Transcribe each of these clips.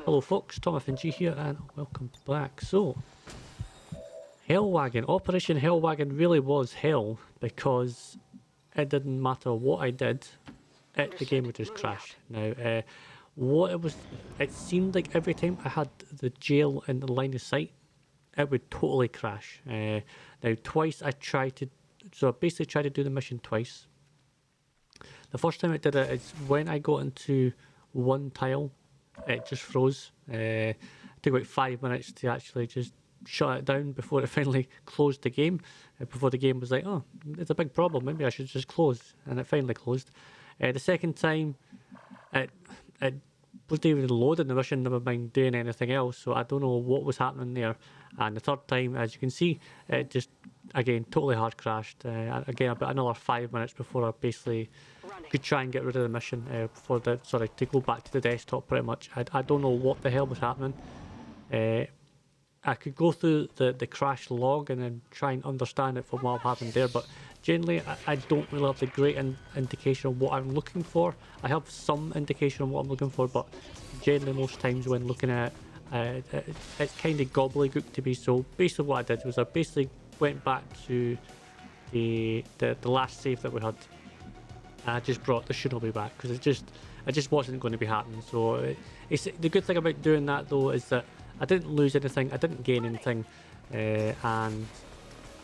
Hello folks, ThomFnG here and welcome back. So, Hellwagon, Operation Hellwagon really was hell because it didn't matter what I did, the game would just crash. Now, it seemed like every time I had the jail in the line of sight, it would totally crash. Now twice I basically tried to do the mission twice. The first time I did it is when I got into one tile, it just froze. It took about 5 minutes to actually just shut it down before it finally closed the game. Before the game was like, oh, it's a big problem, maybe I should just close. And it finally closed. The second time, it wasn't even loading the mission, never mind doing anything else, so I don't know what was happening there. And the third time, as you can see, it just, again, totally hard crashed. Again, about another 5 minutes before I basically could try and get rid of the mission, to go back to the desktop pretty much. I don't know what the hell was happening. I could go through the crash log and then try and understand it from what happened there, but generally I don't really have the great indication of what I'm looking for. I have some indication of what I'm looking for, but generally most times when looking at it, it's kind of gobbledygook to be. So basically what I did was I basically went back to the last save that we had. I just brought the Shinobi back because it just wasn't going to be happening. So the good thing about doing that though is that I didn't lose anything, I didn't gain anything, and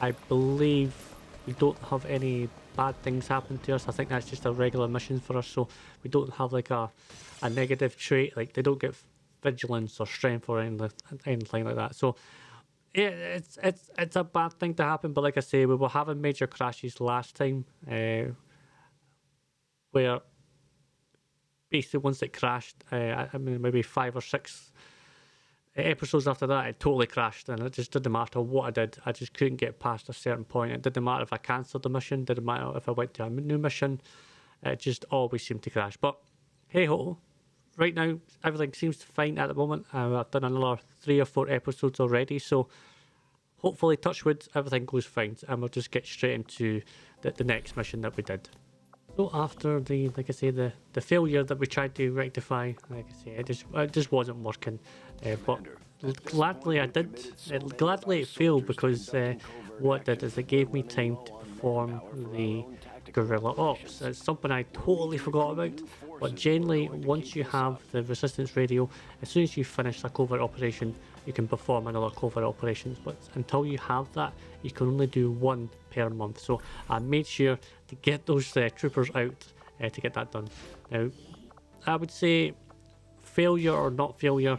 I believe we don't have any bad things happen to us. I think that's just a regular mission for us, so we don't have like a negative trait, like they don't get vigilance or strength or anything like that. So yeah, it's a bad thing to happen, but like I say, we were having major crashes last time, where basically once it crashed, I mean maybe 5 or 6 episodes after that, it totally crashed, and it just didn't matter what I did. I just couldn't get past a certain point. It didn't matter if I cancelled the mission, didn't matter if I went to a new mission, it just always seemed to crash. But hey ho, right now everything seems fine at the moment. I've done another 3 or 4 episodes already, so hopefully, touch wood, everything goes fine, and we'll just get straight into the next mission that we did. So after the failure that we tried to rectify, like I say, it just wasn't working. But gladly I did. Gladly it failed because what it did is it gave me time to perform the guerrilla ops. It's something I totally forgot about. But generally, once you have the resistance radio, as soon as you finish a covert operation, you can perform another covert operations. But until you have that, you can only do 1 per month. So I made sure to get those troopers out to get that done. Now, I would say failure or not failure,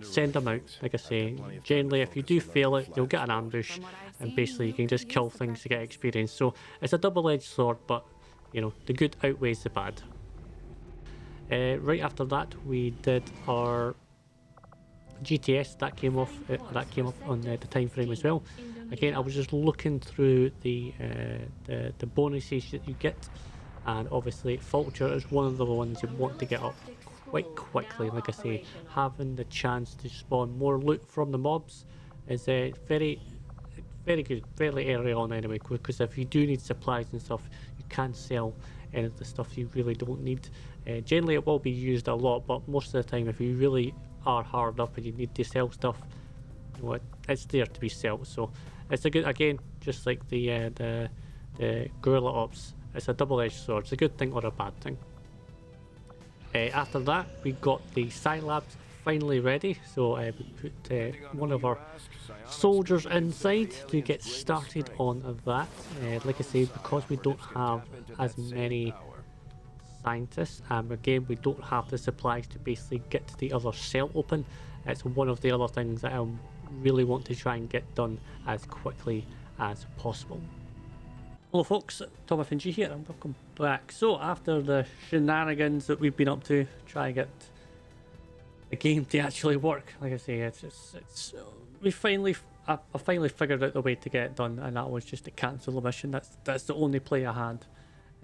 send them out. Like I say, generally if you do fail it, you'll get an ambush, and basically you can just kill things to get experience. So it's a double-edged sword, but you know, the good outweighs the bad. Right after that, we did our GTS. That came off on the time frame as well. Again, I was just looking through the bonuses that you get, and obviously Vulture is one of the ones you want to get up quite quickly. Like I say, having the chance to spawn more loot from the mobs is very good, fairly early on anyway, because if you do need supplies and stuff, you can sell any of the stuff you really don't need. Generally it will be used a lot, but most of the time if you really are hard up and you need to sell stuff, you know, it's there to be sold. So it's a good, again, just like the guerrilla ops, it's a double-edged sword. It's a good thing or a bad thing. After that, we got the Scilabs finally ready, so we put one of our soldiers inside to get started on that. Like I say, because we don't have as many scientists, and again we don't have the supplies to basically get the other cell open, it's one of the other things that I really want to try and get done as quickly as possible. Hello folks, ThomFnG here and welcome back. So after the shenanigans that we've been up to, try and get the game to actually work, like I say, I finally figured out the way to get it done, and that was just to cancel the mission. That's the only play I had.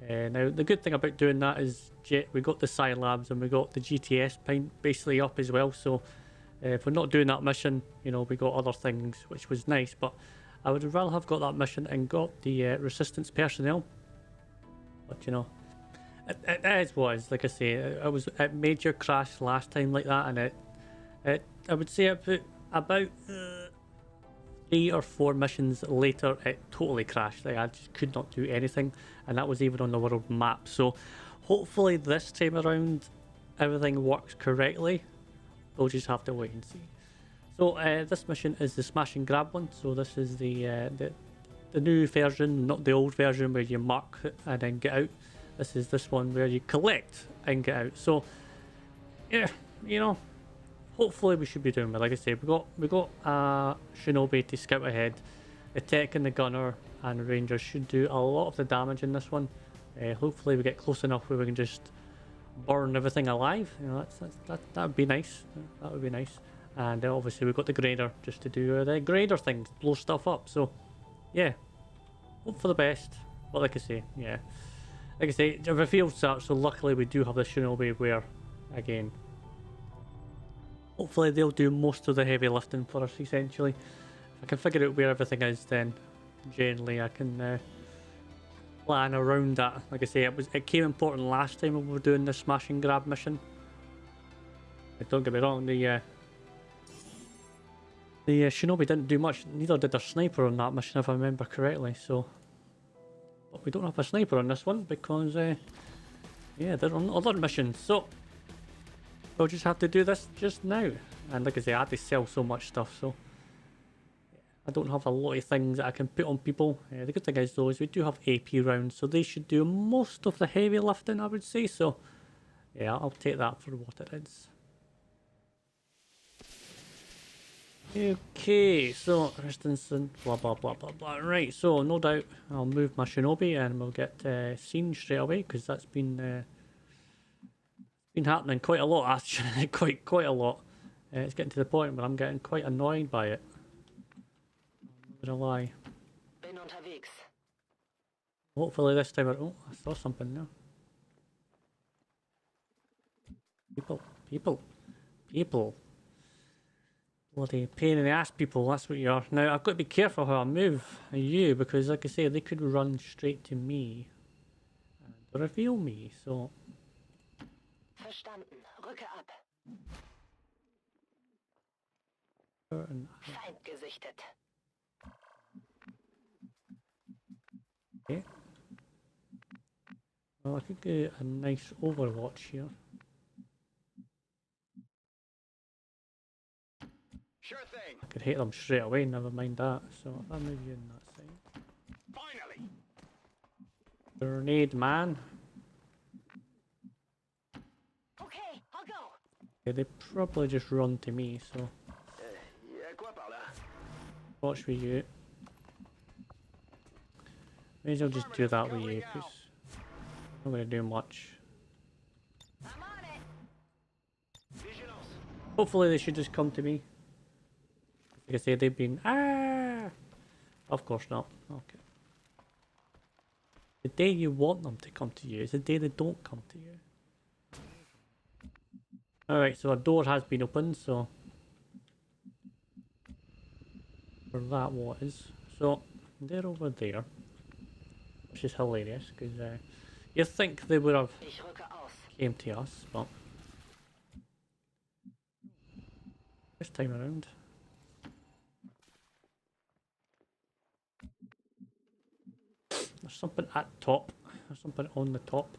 Now the good thing about doing that is we got the Scilabs and we got the GTS basically up as well, so if we're not doing that mission, you know, we got other things, which was nice. But I would rather have got that mission and got the resistance personnel, but you know, It was, like I say, it made your crash last time like that, and I would say about 3 or 4 missions later, it totally crashed. Like, I just could not do anything, and that was even on the world map. So hopefully this time around, everything works correctly. We'll just have to wait and see. So this mission is the smash and grab one. So this is the new version, not the old version where you mark and then get out. This one where you collect and get out. So yeah, you know, hopefully we should be doing well. Like I said, we got Shinobi to scout ahead. The tech and the gunner and ranger should do a lot of the damage in this one. Hopefully we get close enough where we can just burn everything alive. You know, that would be nice. That would be nice. And obviously we've got the grader just to do the grader things, blow stuff up. So yeah, hope for the best. But like I say, yeah. Like I say, the field starts, so luckily we do have the Shinobi where, again, hopefully they'll do most of the heavy lifting for us, essentially. If I can figure out where everything is, then generally I can plan around that. Like I say, it came important last time when we were doing the smash and grab mission. Don't get me wrong, the Shinobi didn't do much, neither did their sniper on that mission if I remember correctly, so... But we don't have a sniper on this one because, yeah, they're on other missions, so... We'll just have to do this just now. And like I say, I had to sell so much stuff, so... I don't have a lot of things that I can put on people. The good thing is, though, is we do have AP rounds, so they should do most of the heavy lifting, I would say, so... Yeah, I'll take that for what it is. Okay, so distance and blah blah blah blah blah. Right, so no doubt I'll move my Shinobi and we'll get Syn straight away because that's been happening quite a lot actually, quite a lot. It's getting to the point where I'm getting quite annoyed by it. I'm not gonna lie. Hopefully this time. Oh, I saw something there. People. Bloody pain in the ass people, that's what you are. Now, I've got to be careful how I move you, because like I say, they could run straight to me and reveal me, so... Verstanden. Rücke ab. Feind gesichtet. Okay. Well, I could get a nice overwatch here. Sure thing. I could hit them straight away, never mind that. So I'll move you in that side. Finally. Grenade man. Okay, I'll go. Yeah, they probably just run to me, so Quoi par là? watch with you. May as well just do that with you, because I'm not going to do much. I'm on it. Vigilance. Hopefully they should just come to me. Like I say, they've been... Ah! Of course not. Okay. The day you want them to come to you is the day they don't come to you. Alright, so a door has been opened, so... For that what is. So, they're over there. Which is hilarious, because you think they would have came to us, but... This time around... There's something at top. There's something on the top.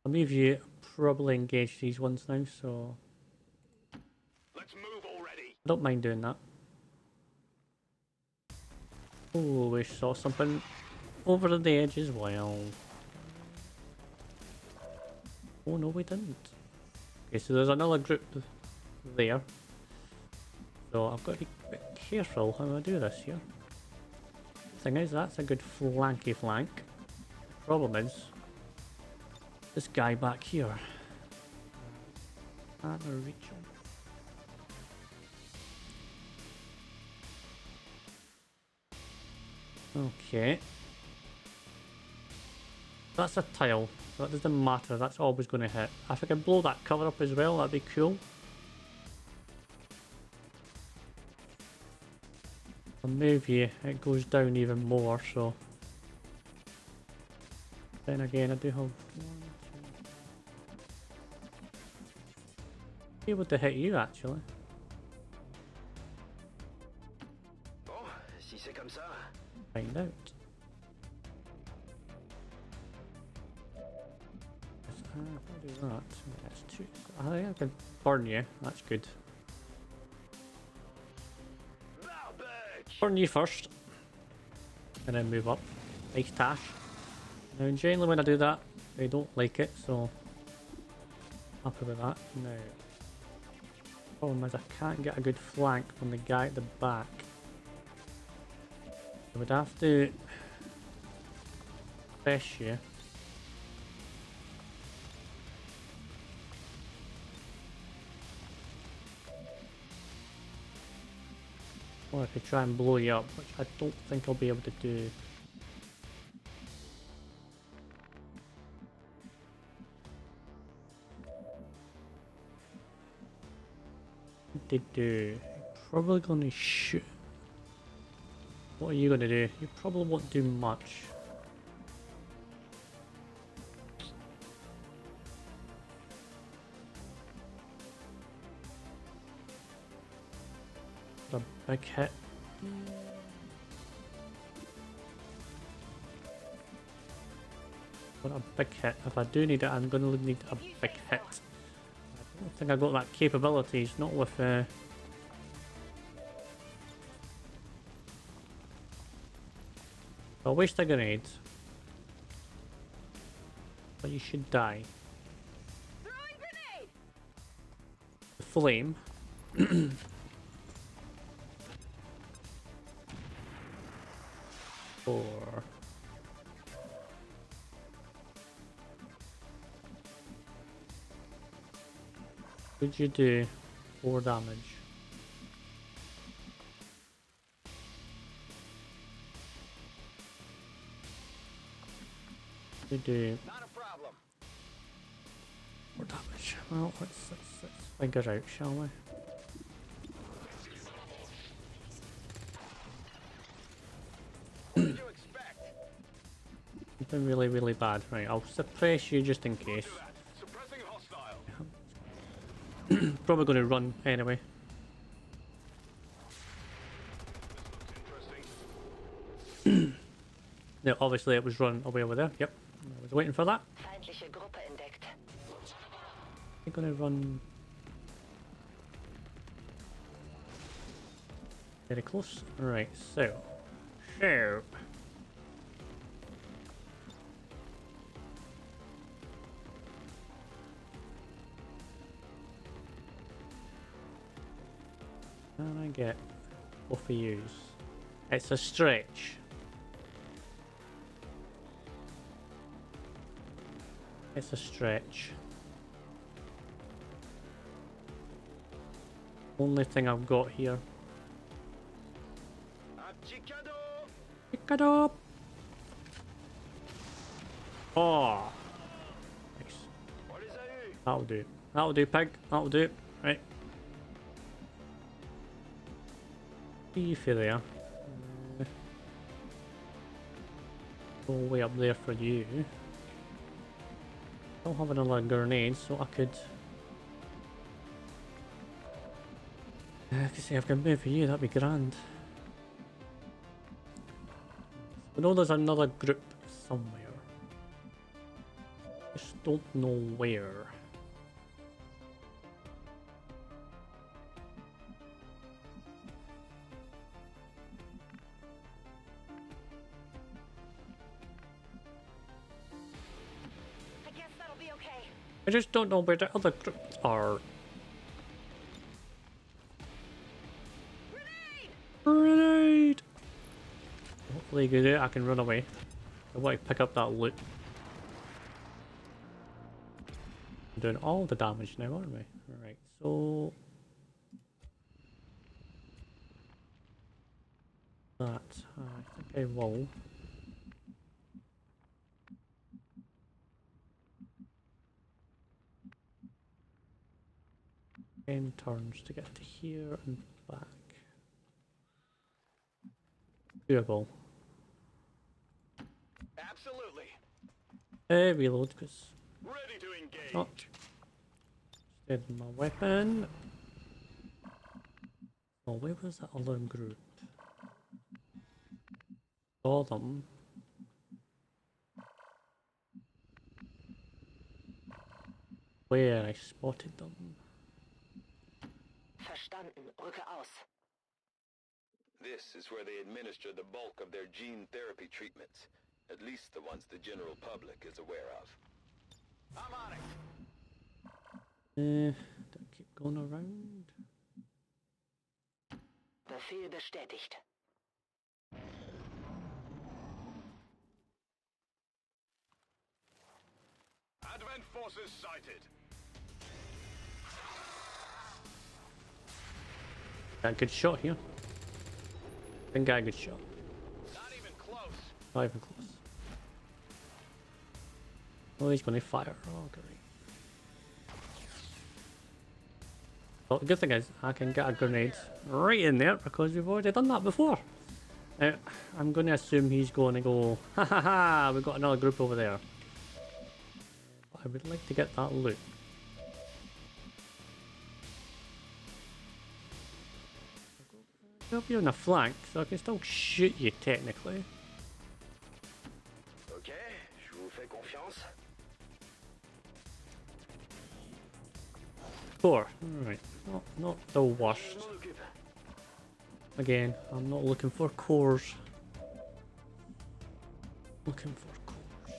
Some of you probably engage these ones now, so Let's move already. I don't mind doing that. Oh, we saw something over the edge as well. Oh no, we didn't. Okay, so there's another group there. So I've got to be a bit careful how I do this here. Thing is, that's a good flanky flank. Problem is, this guy back here. Can't reach him. Okay. That's a tile, so that doesn't matter, that's always going to hit. If I can blow that cover up as well, that'd be cool. I'll move you, it goes down even more, so... Then again, I do have be able to hit you actually. Bon, si c'est comme ça. Find out. I'll do that. That's two. I think I can burn you. That's good. Barbecue! Burn you first, and then move up. Nice tash. Now, generally when I do that, they don't like it, so happy with that. Now, problem is I can't get a good flank on the guy at the back. I would have to press you. Or I could try and blow you up, which I don't think I'll be able to do. What did do? Probably gonna shoot. What are you gonna do? You probably won't do much. A big hit. What a big hit. If I do need it, I'm gonna need a big hit. I don't think I got that capabilities, not with I'll waste a grenade. But you should die. Throwing grenade! The flame. Four. What'd you do? 4 damage. You do Not a problem. 4 damage. Well, let's figure out, shall we? What did you expect? Something really, really bad. Right, I'll suppress you just in case. Do that. Suppressing hostile. Probably going to run anyway. Interesting. No, obviously it was run away over there. Yep, I was waiting for that. Feindliche Gruppe entdeckt. I'm going to run very close. Right, so can I get both of yous? It's a stretch. It's a stretch. Only thing I've got here. Un petit cadeau. Pick it up. Oh. Nice. On les a eus. That'll do. That'll do, pig. That'll do. Right. See you there. Go way up there for you. Don't have another grenade, so I could. I could say I can move for you. That'd be grand. I know there's another group somewhere. Just don't know where. I guess that'll be okay. I just don't know where the other groups are. Grenade! Grenade! Hopefully you can do it. I can run away. I want to pick up that loot. We're doing all the damage now, aren't we? Alright, so... that. I think I will. 10 turns to get to here and back. Doable. Absolutely. Reload, because Ready to engage. not instead of my weapon. Oh, where was that other group? Saw them. Where I spotted them. Verstanden. Rücke aus. This is where they administer the bulk of their gene therapy treatments. At least the ones the general public is aware of. I'm on it. Don't keep going around. Befehl bestätigt. Advent forces sighted. Got a good shot here. Didn't get a good shot. Not even close. Not even close. Oh, he's gonna fire. Oh, great. Well, the good thing is I can get a grenade right in there because we've already done that before. Now, I'm going to assume he's going to go, ha ha ha, we've got another group over there. But I would like to get that loot. I'll be on the flank, so I can still shoot you technically. Ok, je vous fais confiance. 4. Alright, not the worst. Je m'en occupe. Again, I'm not looking for cores. Looking for cores.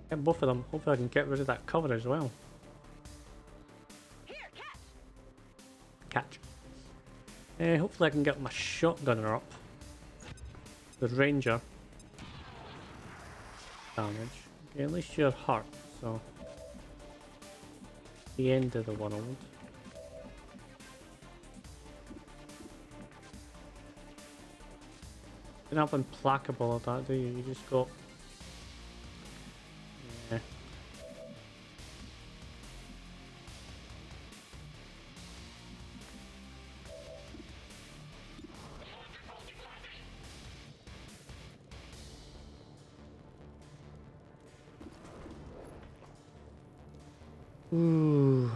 Get both of them. Hopefully I can get rid of that cover as well. Here, catch. Catch. Hopefully I can get my shotgunner up. The ranger. Damage. Okay, at least you're hurt, so. The end of the world. You're not implacable at that, do you? You just got. Yeah. Ooh.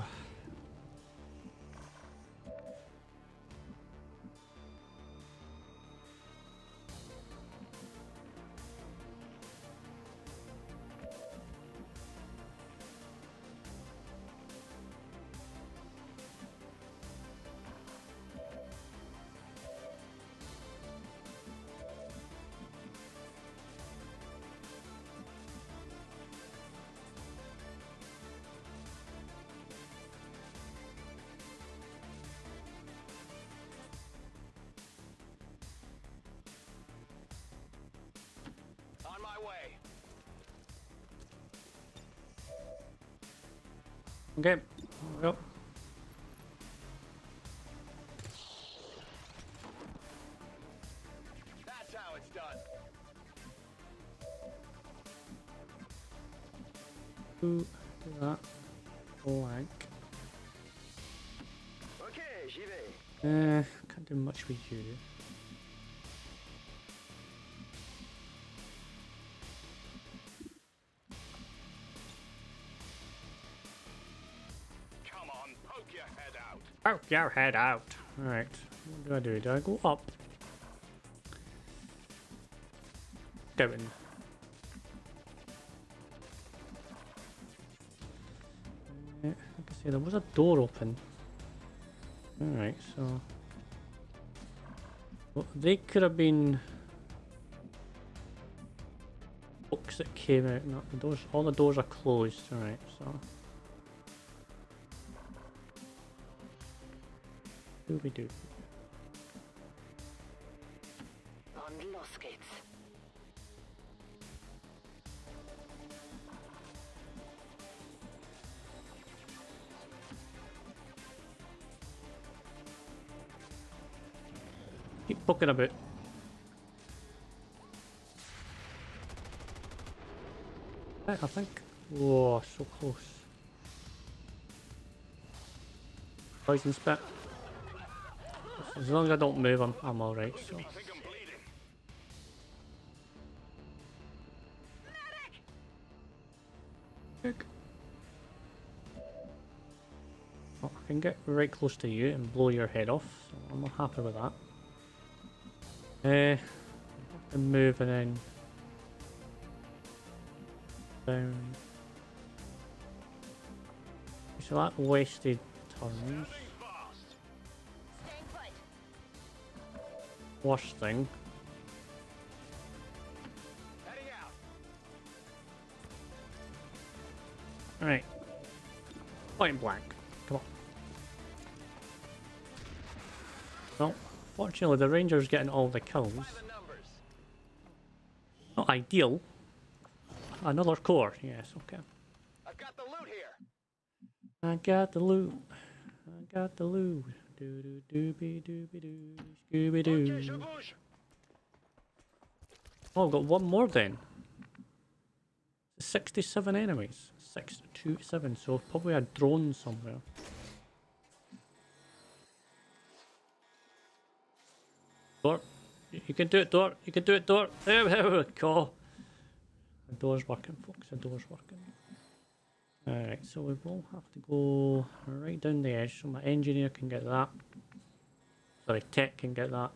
On my way. Okay. There we go. That's how it's done. Do that. Blank. Ok, j'y vais. Can't do much with you. Come on, poke your head out. Poke your head out. Alright. What do? Do I go up? Down. Like I say, there was a door open. Alright, so. Well, they could have been books that came out. No, the doors, all the doors are closed. Alright, so. Do we do? Und los geht's. Keep poking about. I think. Whoa, so close. Poison spit. As long as I don't move, I'm alright, so. I think I'm bleeding. Well, I can get right close to you and blow your head off, so I'm not happy with that. Have to move and then down. So that wasted turns. Worst thing. Heading out. Alright. Point blank. Come on. Well, fortunately the Ranger's getting all the kills. By the numbers. Not ideal. Another core, yes, okay. I've got the loot here. I got the loot. I got the loot. Do do doobie doobie doo. Scooby doo. Shabush. Oh, I've got one more then. 67 enemies. 627, so probably a drone somewhere. Door. You can do it, door. You can do it, door. There we go. The door's working, folks. The door's working. Alright, so we will have to go right down the edge so my engineer can get that. Sorry, tech can get that.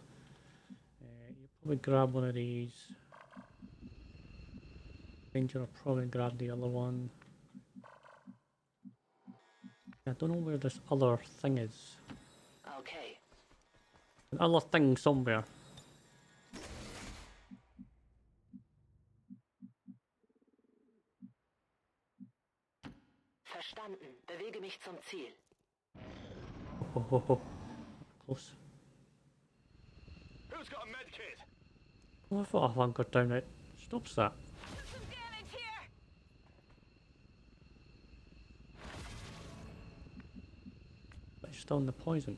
You probably grab one of these. Ranger will probably grab the other one. I don't know where this other thing is. Okay. Another thing somewhere. Verstanden. Bewege mich zum Ziel. Oh, oh, oh. Close. Who's got a med kit? Oh, I thought I hunkered down it. Stops that. Some damage here. But it's still in the poison.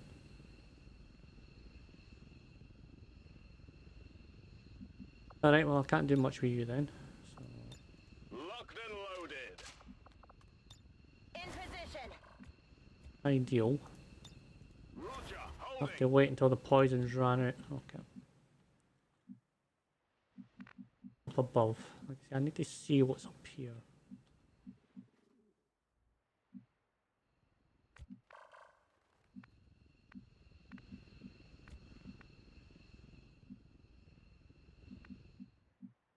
Alright, well I can't do much with you then. So, Locked and loaded. In position. ideal. Roger. Have Holding. to wait until the poison's ran out. Okay. Up above. Like I say, I need to see what's up here.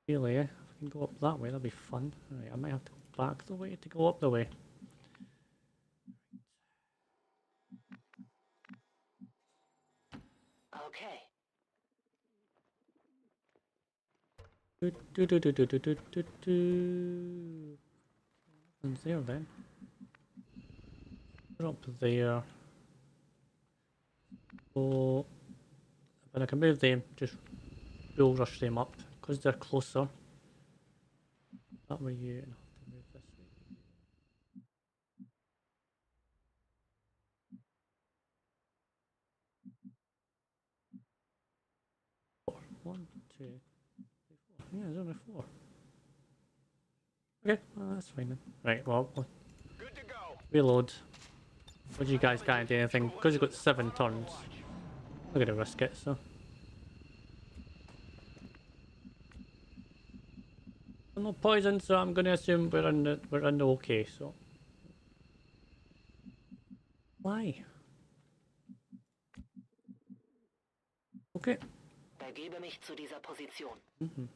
Really, if I can go up that way, that'd be fun. Alright, I might have to go back the way to go up the way. Okay. Do do do do do do do do. And there then. They're up there. So, when I can move them, just bull rush them up because they're closer. That way you have to move this way. Four. 1, 2, 3, 4. Yeah, there's only 4. Okay, well, that's fine then. Right, well, we'll Good to go. reload. What do you guys can't do anything? Because you've got 7 turns. I'm gonna risk it, so. No poison, so I'm gonna assume we're in the okay, so. Why? Okay. Begebe mich zu dieser Position. Mhm.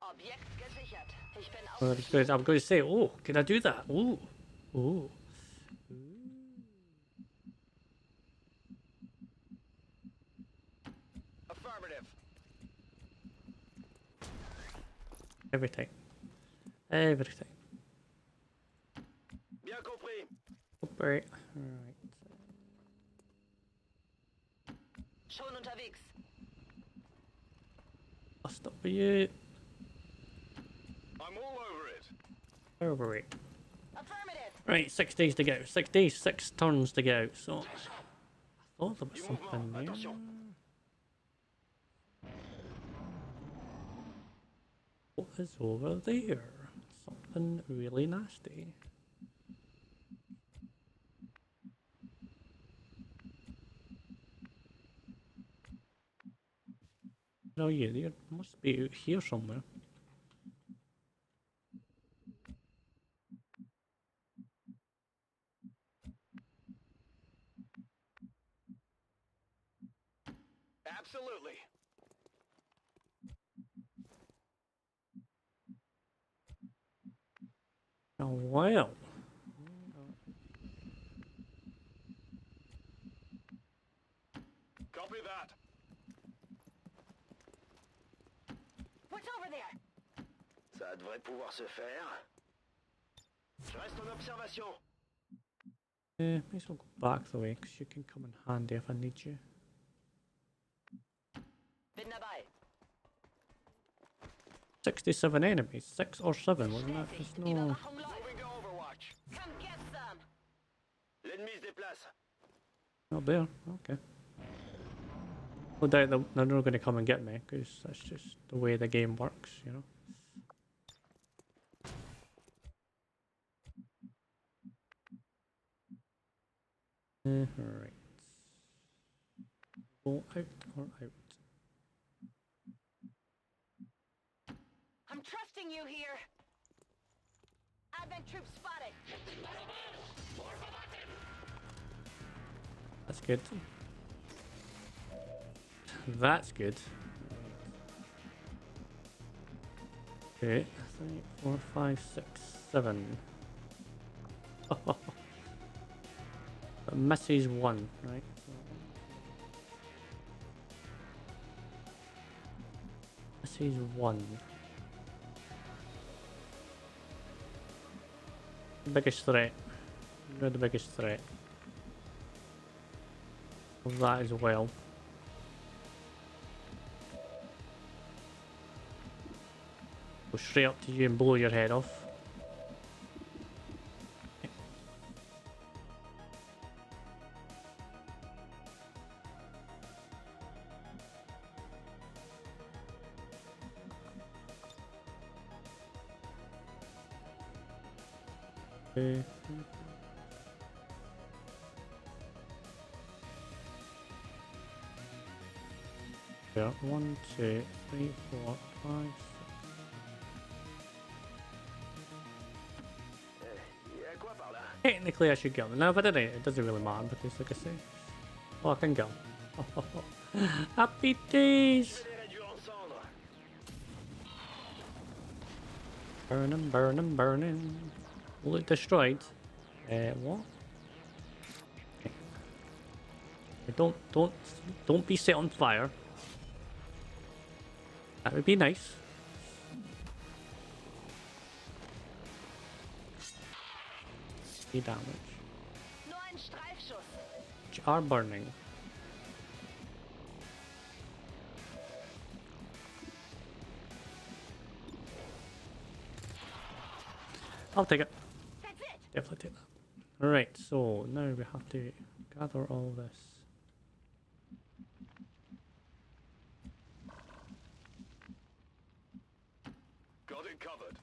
Objekt gesichert. Ich bin I'm going to say, oh, can I do that? Ooh. Ooh. Affirmative. Every time. Every time. Bien compris. Right. Alright. schon unterwegs. I'll stop for you. I'm all over it. Over it. Affirmative. Right, 6 days to go. 6 days, 6 turns to go. So, I thought there was You something move, there. attention. What is over there? Something. something really nasty. Oh yeah, you must be out here somewhere. Absolutely. Oh well. Copy that. What's over there? Ça devrait pouvoir se faire. Je reste en observation. May as well go back the way, because you can come in handy if I need you. Bin dabei. 67 enemies, 6 or 7, wasn't that? There's no... Überwachung läuft. Moving to Overwatch. Come get some. L'ennemi se déplace. Not there, okay. No doubt they're not going to come and get me, because that's just the way the game works, you know? Right. Go out or out? I'm trusting you here. Advent troops spotted. That's good. That's good. Okay, 3, 4, 5, 6, 7. Misses 1, right? Misses 1. Biggest threat. You're the biggest threat. Of that as well. Go straight up to you and blow your head off. Okay. Yeah, 1, 2, 3, 4, 5, 6. Y'a quoi par là? Technically I should kill them. No, but it doesn't really matter because like I say, oh, I can kill them. Happy days! Je vais les réduire en cendres. Burning, burning, burning. Will it destroyed? What? Okay. Don't be set on fire. That would be nice. Damage. Nur ein Streifschuss. Which are burning. I'll take it. That's it. Definitely take that. Alright, so now we have to gather all this. Got it covered.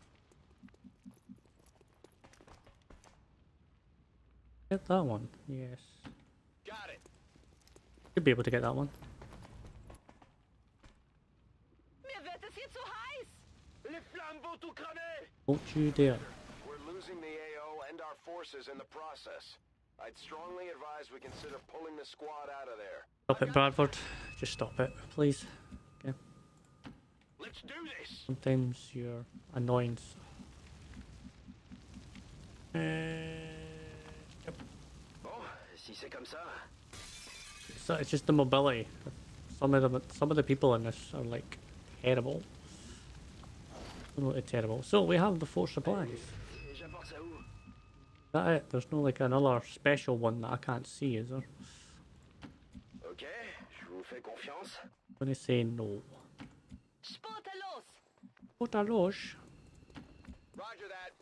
Get that one. Yes. Got it. Should be able to get that one. Mir wird es hier zu heiß. Les flammes vont tout cramer. Don't you dare. We're losing the AO and our forces in the process. I'd strongly advise we consider pulling the squad out of there. Stop it, Bradford. Just stop it, please. Okay. Let's do this. Sometimes your annoyance. Yep. Bon, si c'est comme ça. So it's just the mobility. Some of the people in this are like terrible. Absolutely terrible. So we have the 4 supplies. J'apporte ça où? Is that it? There's no like another special one that I can't see, is there? Ok, je vous fais confiance. I'm gonna say no. Spurte los. What a loge. Roger that.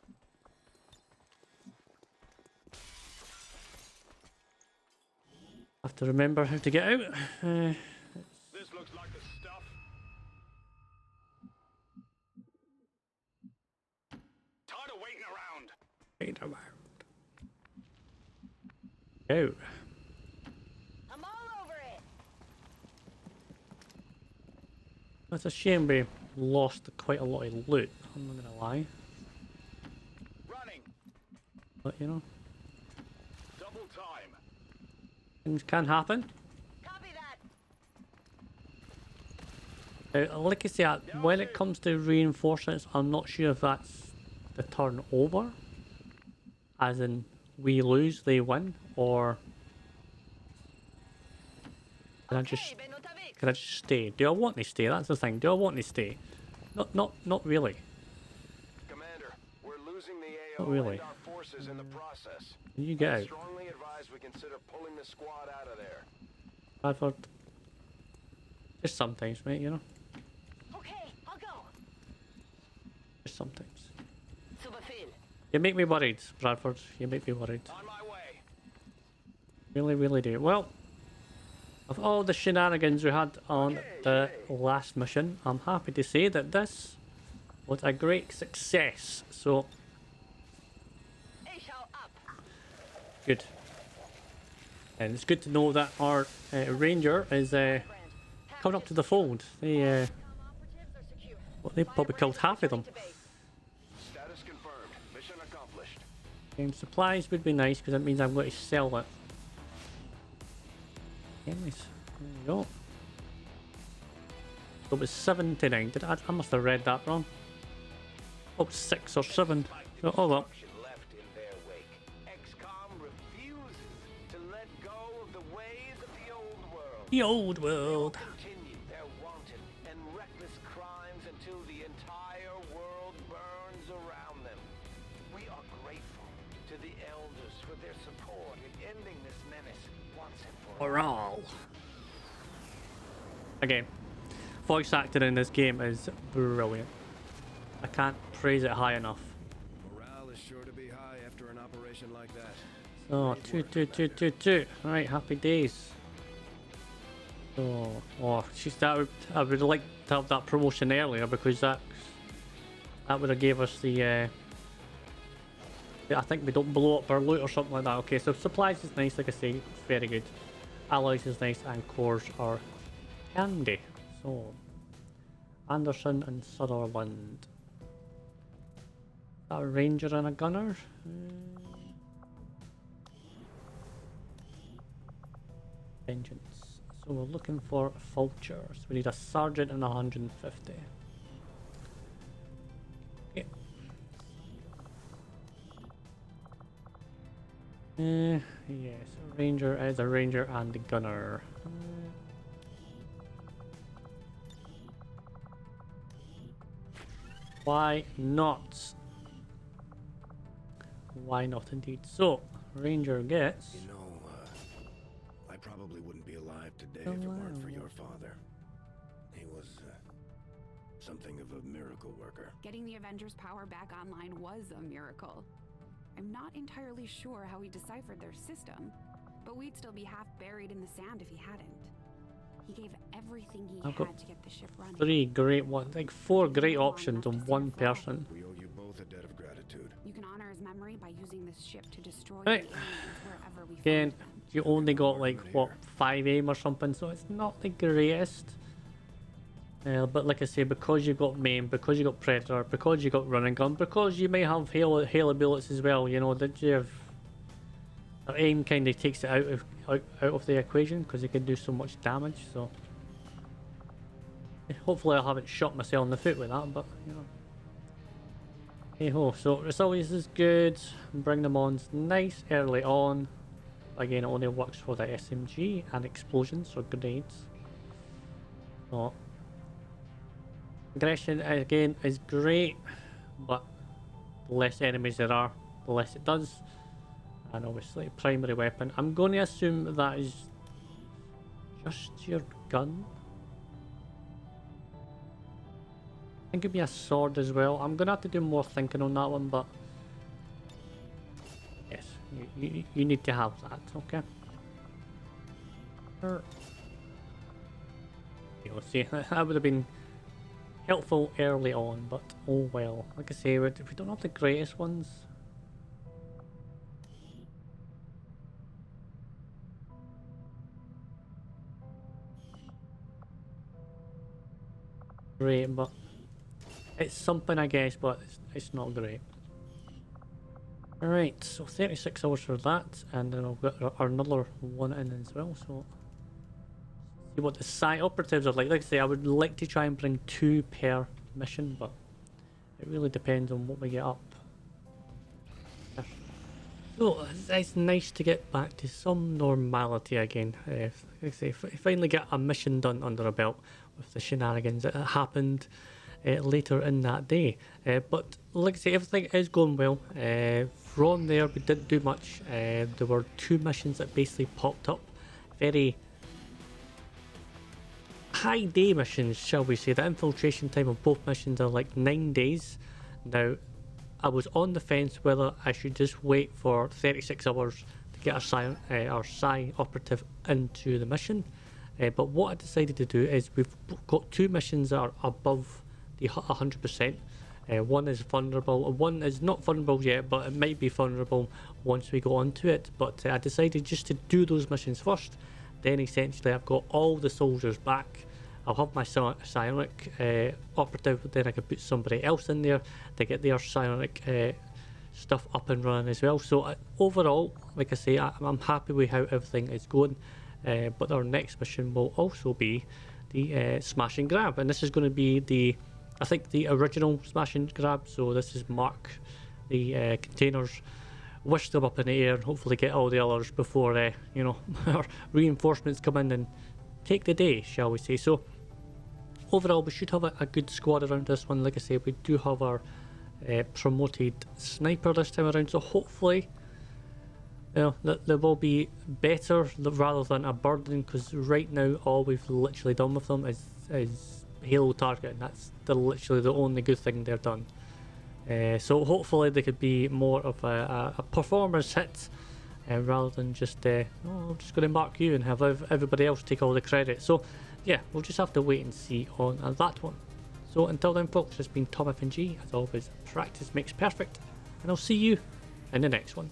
Have to remember how to get out. This looks like the stuff. Time to Go. I'm all over it. It's a shame we lost quite a lot of loot, I'm not gonna lie. Running. But you know, Double time. things can happen. Copy that. Like I say, when it comes to reinforcements, I'm not sure if that's the turn over. As in, we lose, they win, or can I just Ben unterwegs. can I just stay? Do I want to stay? That's the thing. Do I want to stay? Not really. Commander, we're losing the AO Not really. and our forces in the process. Can you get I out, strongly advise we consider pulling the squad out of there. Bradford? Just sometimes, mate. You know, Okay, I'll go. just sometimes. Zu Befehl. You make me worried, Bradford. You make me worried. On my way. Really, really do. Well, of all the shenanigans we had on the last mission, I'm happy to say that this was a great success. So, Ich hau ab. good. And it's good to know that our Ranger is coming up to the fold. They, Operatives are secure. well, they probably killed half of them. To base. Status confirmed. Mission accomplished. And supplies would be nice because that means I'm going to sell it. Anyways, there you go. So it was 79. I must have read that wrong. Oh, 6 or 7. So, oh well. Left in their wake. XCOM refuses to let go of the ways of the old world. The old world. Continue their wanton and reckless crimes until the entire world burns around them. We are grateful to the elders for their support in ending this menace once and for all. All. Again, voice acting in this game is brilliant. I can't praise it high enough. Morale is sure to be high after an operation like that. So, 2. Alright, happy days. So, oh, jeez, I would like to have that promotion earlier because that would have gave us the, I think we don't blow up our loot or something like that. Okay, so supplies is nice, like I say, very good. Alloys is nice, and cores are handy. So, Anderson and Sutherland. A ranger and a gunner. Vengeance. So we're looking for vultures. We need a sergeant and 150. Okay. Yes, a ranger is a ranger and a gunner. Why not? Why not indeed? So, ranger gets... You know, I probably wouldn't be alive today if it weren't for your father. He was something of a miracle worker. Getting the Avengers' power back online was a miracle. I'm not entirely sure how he deciphered their system, but we'd still be half buried in the sand if he hadn't. He gave everything he I've got had to get the ship running. 3 great ones, like 4 great options on one person. We owe you both a debt of gratitude. You can honor his memory by using this ship to destroy Right. the aliens wherever we Again, find them. you only got like, what, 5 aim or something, so it's not the greatest. But like I say, because you got maim, because you got predator, because you got running gun, because you may have hail bullets as well, you know, that you have... Aim kind of takes it out of the equation because it can do so much damage, so... Hopefully I haven't shot myself in the foot with that, but, you know... Hey ho, so resilience is good, bring them on nice early on. Again, it only works for the SMG and explosions or grenades. So... Aggression again is great, but the less enemies there are, the less it does. And obviously primary weapon. I'm going to assume that is just your gun. I think it'd be a sword as well. I'm going to have to do more thinking on that one, but yes, you need to have that, okay? You'll see, that would have been helpful early on, but oh well. Like I say, we don't have the greatest ones. great, but it's something, I guess, but it's not great. Alright, so 36 hours for that, and then I'll get another one in as well, so see what the site operatives are like. Like I say, I would like to try and bring 2 per mission, but it really depends on what we get up. So it's nice to get back to some normality again. Like I say, finally get a mission done under a belt with the shenanigans that happened later in that day. But like I say, everything is going well. From there, we didn't do much. There were 2 missions that basically popped up. Very high day missions, shall we say. The infiltration time of both missions are like 9 days. Now, I was on the fence whether I should just wait for 36 hours to get our Psi operative into the mission. But what I decided to do is we've got 2 missions that are above the 100%. One is vulnerable, one is not vulnerable yet, but it might be vulnerable once we go on to it. But I decided just to do those missions first. Then essentially I've got all the soldiers back. I'll have my psionic operative, then I can put somebody else in there to get their psionic stuff up and running as well. So overall, like I say, I'm happy with how everything is going. But our next mission will also be the smash and grab, and this is going to be I think the original smash and grab. So this is mark the containers, wish them up in the air, and hopefully get all the others before you know, our reinforcements come in and take the day, shall we say. So overall, we should have a good squad around this one. Like I say, we do have our promoted sniper this time around, so hopefully, you know, they will be better rather than a burden, because right now all we've literally done with them is Halo target, and that's literally the only good thing they've done. So hopefully they could be more of a performance hit, rather than just oh, I'm just going to mark you and have everybody else take all the credit. So yeah, we'll just have to wait and see on that one. So until then, folks, it's been ThomFnG. As always, practice makes perfect, and I'll see you in the next one.